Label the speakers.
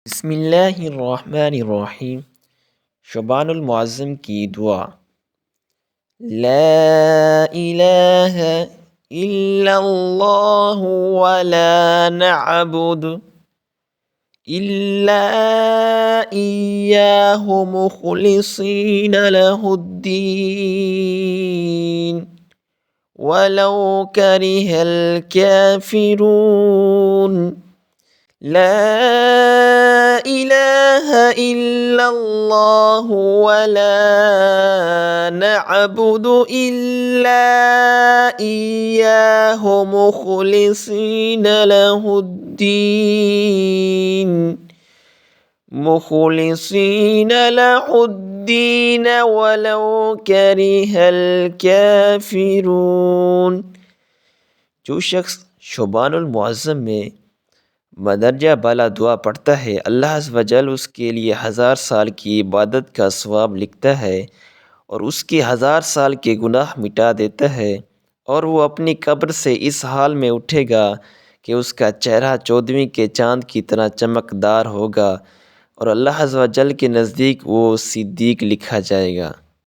Speaker 1: बिस्मिल्लाहिर्रहमानिर्रहीम। शबानुल मुअज़्ज़म की दुआ। ला इलाहा इल्लल्लाहु व ला नअबुदु इल्ला इय्याहु मुख़लिसीन लहुद्दीन वलौ करिहल काफ़िरून। ला इलाहा इल्लल्लाहु व ला नअबुदु इल्ला इय्याहु मुख़लिसीन लहुद्दीन वलौ करिहल काफ़िरून। जो शख्स शबानुल मुअज़्ज़म में मदरजा बाला दुआ पढ़ता है, अल्लाह अज़्ज़ व जल उसके लिए 1000 साल की इबादत का सवाब लिखता है और उसके 1000 साल के गुनाह मिटा देता है। और वो अपनी कब्र से इस हाल में उठेगा कि उसका चेहरा 14वीं के चाँद की तरह चमकदार होगा और अल्लाह अज़्ज़ व जल के नज़दीक वो सिद्दीक लिखा जाएगा।